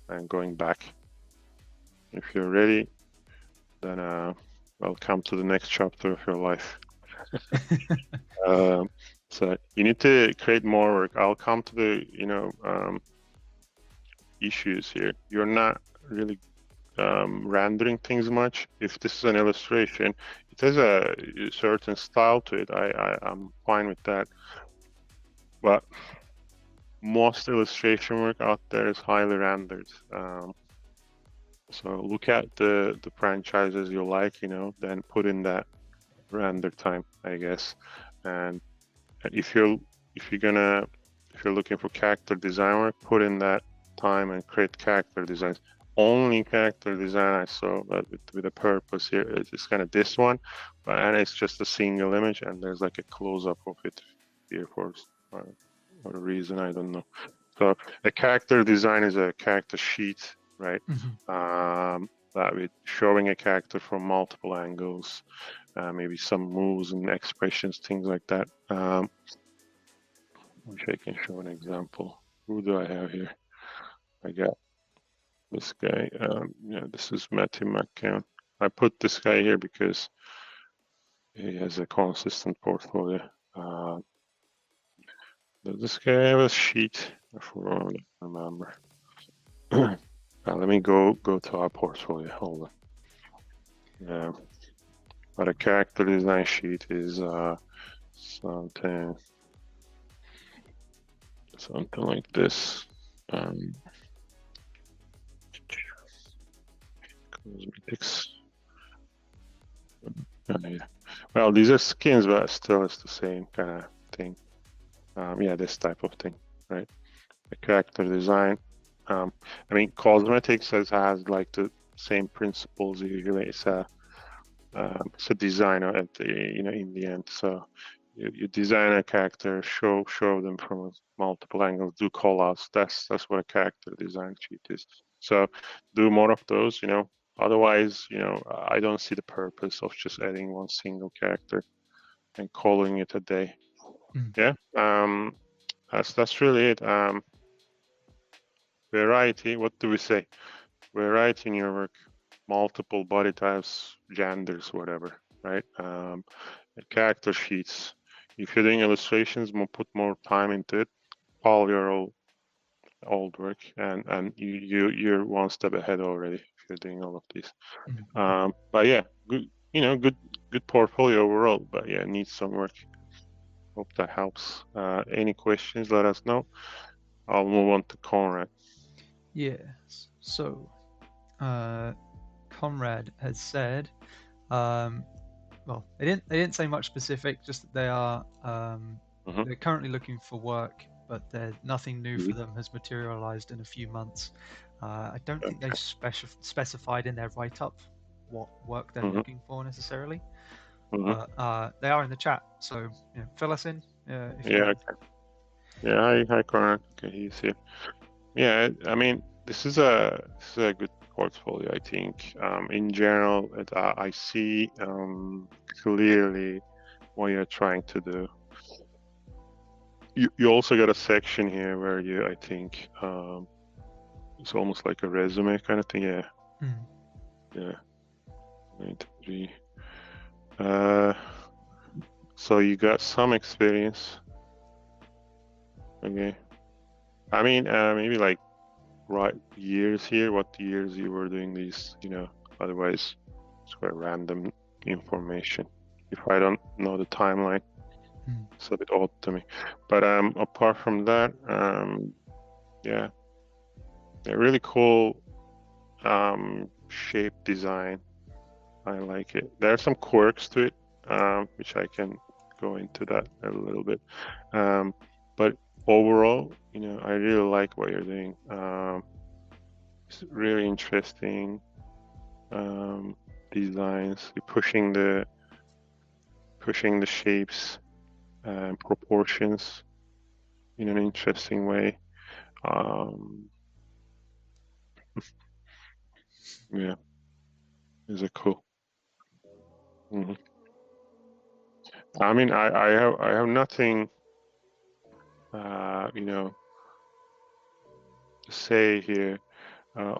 and going back? If you're ready, then welcome to the next chapter of your life. So you need to create more work. I'll come to the issues here. You're not really rendering things much. If this is an illustration, it has a certain style to it. I'm fine with that. But most illustration work out there is highly rendered. So look at the franchises you like, then put in that render time, I guess. And if you're looking for character design work, put in that time and create character designs. Only character design I saw, but with a purpose here, it's kind of this one, and it's just a single image, and there's like a close-up of it here for a reason, I don't know. So a character design is a character sheet, right? That with showing a character from multiple angles, maybe some moves and expressions, things like that. Which I can show an example. Who do I have here? I got this guy. Yeah, this is Matthew McCann. I put this guy here because he has a consistent portfolio. Does this guy have a sheet? I don't remember. Let me go to our portfolio. Hold on. Yeah, but a character design sheet is something like this. Cosmetics. Well, these are skins, but still it's the same kind of thing. Yeah, this type of thing, right? The character design. I mean, cosmetics has like the same principles usually. It's a designer at the in the end. So you design a character, show them from multiple angles, do call outs. That's what a character design sheet is. So do more of those. Otherwise, I don't see the purpose of just adding one single character and calling it a day. Yeah. That's really it. Variety. What do we say? Variety in your work. Multiple body types, genders, whatever, right? Character sheets. If you're doing illustrations, put more time into it. Follow your old work, and you're one step ahead already if you're doing all of these. But yeah, good portfolio overall. But yeah, needs some work. Hope that helps. Any questions? Let us know. I'll move on to Conrad. Yes. So, Conrad has said, well, they didn't say much specific, just that they are they're currently looking for work, but nothing new for them has materialized in a few months. I don't think they've specified in their write-up what work they're looking for necessarily. But they are in the chat, so fill us in. If you want. Okay. Yeah, hi Conrad. Okay, he's here. Yeah, I mean, this is a good portfolio, I think. In general, I see clearly what you're trying to do. You also got a section here where I think it's almost like a resume kind of thing. Yeah. Yeah. 93. So you got some experience. Okay. I mean, maybe like years here. What years you were doing these? Otherwise it's quite random information. If I don't know the timeline, it's a bit odd to me. But apart from that, yeah, really cool shape design. I like it. There are some quirks to it, which I can go into that a little bit. But overall, I really like what you're doing. It's really interesting designs. You're pushing the shapes and proportions in an interesting way. Yeah, is it cool? Mm-hmm. I mean, I have nothing, to say here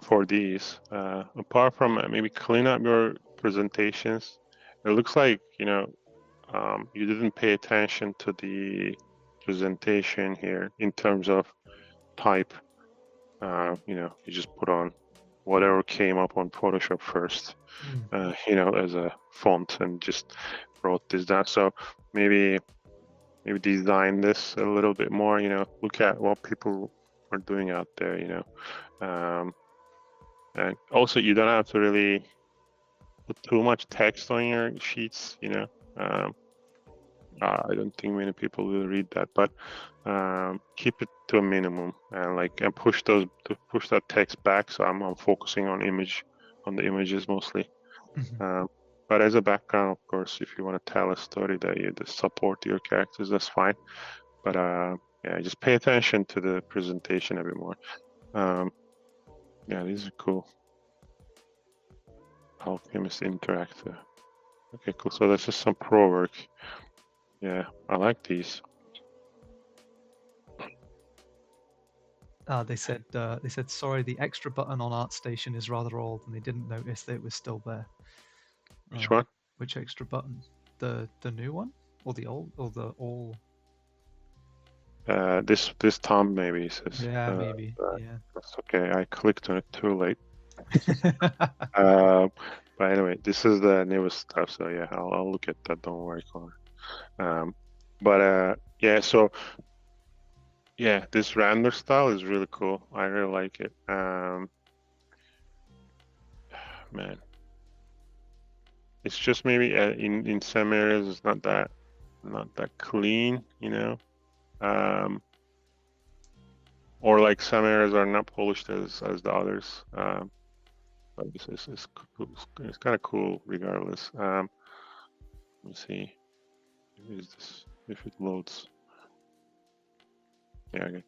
for these, apart from maybe clean up your presentations. It looks like you didn't pay attention to the presentation here in terms of type. You just put on whatever came up on Photoshop first, as a font, and just wrote this down. So maybe design this a little bit more. Look at what people are doing out there. And also, you don't have to really put too much text on your sheets. I don't think many people will read that, but keep it to a minimum, and push that text back. So I'm focusing on the images mostly. But as a background, of course, if you want to tell a story that you just support your characters, that's fine. But yeah, just pay attention to the presentation a bit more. Yeah, these are cool. Alchemist Interactive. Okay, cool. So that's just some pro work. Yeah, I like these. They said sorry, the extra button on ArtStation is rather old, and they didn't notice that it was still there. Which one? Which extra button? The new one, or the old, or the all? This Tom maybe says. Yeah, maybe. Yeah. That's okay. I clicked on it too late. But anyway, this is the newest stuff. So yeah, I'll look at that. Don't worry, Connor. But yeah. So yeah, this render style is really cool. I really like it. Man, it's just maybe in some areas it's not that clean, or like some areas are not polished as the others. But this is cool. It's kind of cool regardless. Let me see. Is this if it loads? Yeah. Okay.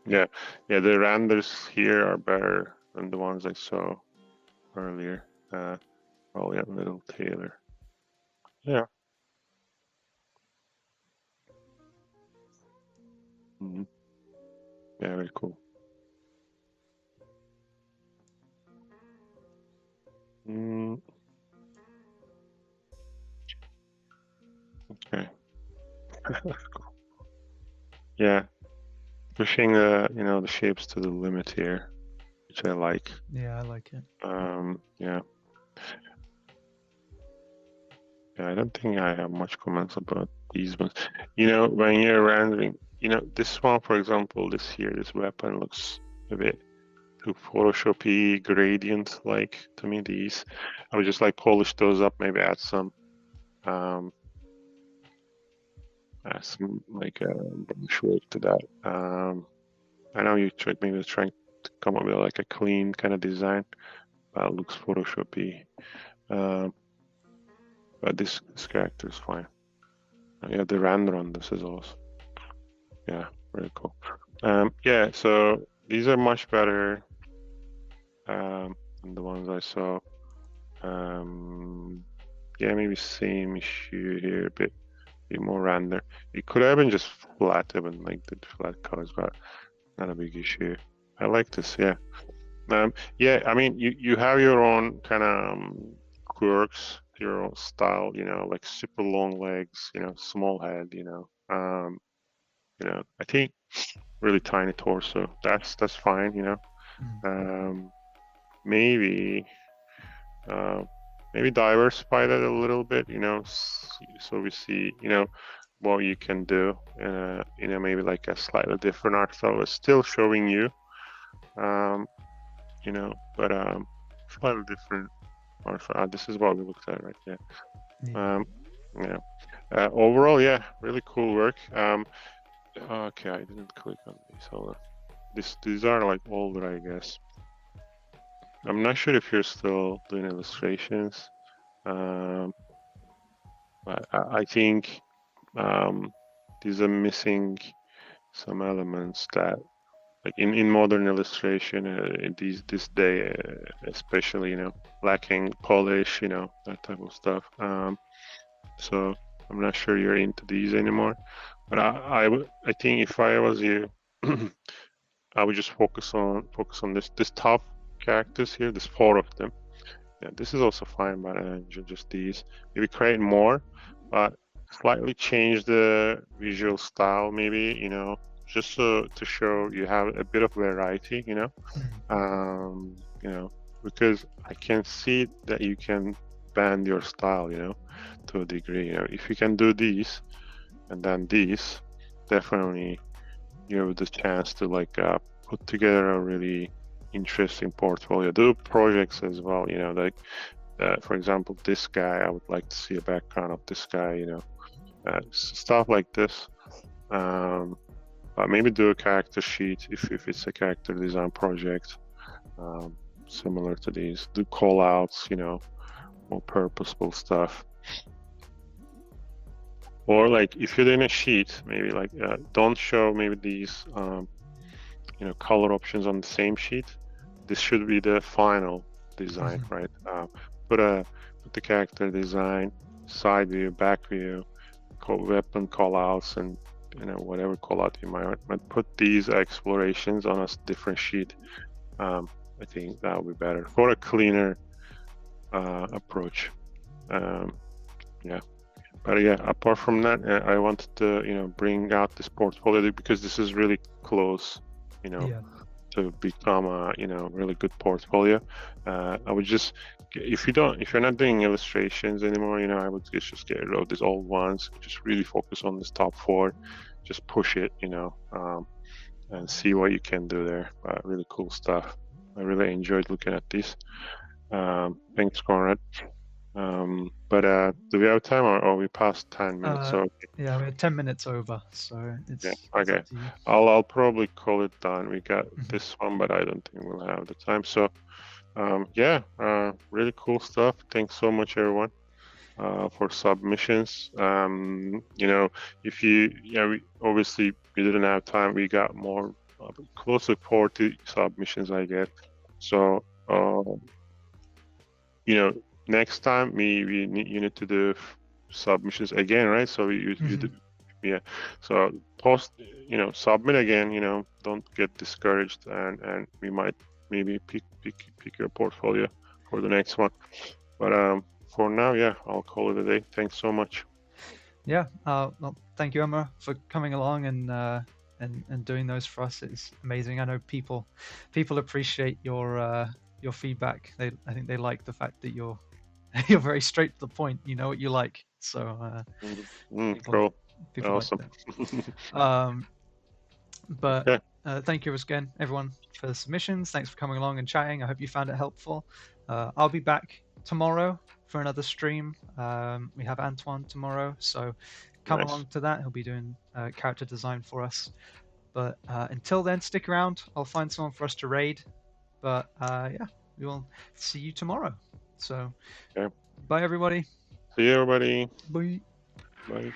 Yeah. The renders here are better than the ones I saw earlier. Oh yeah, little Taylor. Yeah. Mm-hmm. Yeah, very cool. Okay. Yeah, pushing the shapes to the limit here, which I like. Yeah, I like it. Yeah. I don't think I have much comments about these ones. When you're rendering, this one, for example, this weapon looks a bit too Photoshopy gradient like to me. These, I would just polish those up, maybe add some brush work to that. I know you maybe trying to come up with a clean kind of design, but it looks Photoshopy. But this character is fine. Yeah, the render on this is awesome. Yeah, very cool. Yeah, so these are much better than the ones I saw. Yeah, maybe same issue here, a bit more render. It could have been just flat, even the flat colors, but not a big issue. I like this. Yeah. Yeah, I mean, you have your own kind of quirks, your own style, like super long legs, small head, I think really tiny torso. That's fine, maybe diversify that a little bit, so we see, what you can do, maybe a slightly different art style, but still showing you, but slightly different art style. This is what we looked at, right? Yeah. Yeah. Overall, yeah, really cool work. Okay, I didn't click on these. Hold on. These are like older, I guess. I'm not sure if you're still doing illustrations. Um, I think these are missing some elements that, like in modern illustration, this day, especially, lacking polish, that type of stuff. So I'm not sure you're into these anymore. But I think if I was you, I would just focus on this top characters here. There's four of them. Yeah, this is also fine, but just these. Maybe create more, but slightly change the visual style. Maybe just to show you have a bit of variety. Um, you know, because I can see that you can bend your style. To a degree. If you can do these and then these, definitely you have the chance to put together a really interesting portfolio. Do projects as well. Like for example, this guy. I would like to see a background of this guy. Stuff like this. But maybe do a character sheet if it's a character design project. Similar to these. Do call outs. More purposeful stuff. Or like if you're doing a sheet, maybe don't show maybe these color options on the same sheet. This should be the final design, right? Put the character design, side view, back view, weapon callouts, and whatever callout you might put these explorations on a different sheet. I think that would be better for a cleaner approach. Yeah. But yeah, apart from that, I wanted to bring out this portfolio because this is really close, Yeah. to become a really good portfolio. I would just, if you're not doing illustrations anymore, I would just get rid of these old ones. Just really focus on this top four, just push it, and see what you can do there. Really cool stuff. I really enjoyed looking at this. Thanks, Conrad. But do we have time, or we past 10 minutes? So Yeah, we're 10 minutes over, so yeah, it's okay. up to you. I'll probably call it done. We got this one, but I don't think we'll have the time. So yeah, really cool stuff. Thanks so much, everyone, for submissions. If we obviously we didn't have time. We got more, close to 40 submissions, I get. So next time you need to do submissions again, right? So you do, yeah. So post, submit again. Don't get discouraged, and we might maybe pick your portfolio for the next one. But for now, yeah, I'll call it a day. Thanks so much. Yeah. Well, thank you, Emma, for coming along and doing those for us. It's amazing. I know people appreciate your feedback. I think they like the fact that you're very straight to the point. You know what you like. So Cool. people Awesome. Like that. But Okay. thank you again, everyone, for the submissions. Thanks for coming along and chatting. I hope you found it helpful. I'll be back tomorrow for another stream. We have Antoine tomorrow, so come along to that. He'll be doing character design for us. But until then, stick around. I'll find someone for us to raid. But yeah, we will see you tomorrow. So, okay. Bye, everybody. See you, everybody. Bye. Bye.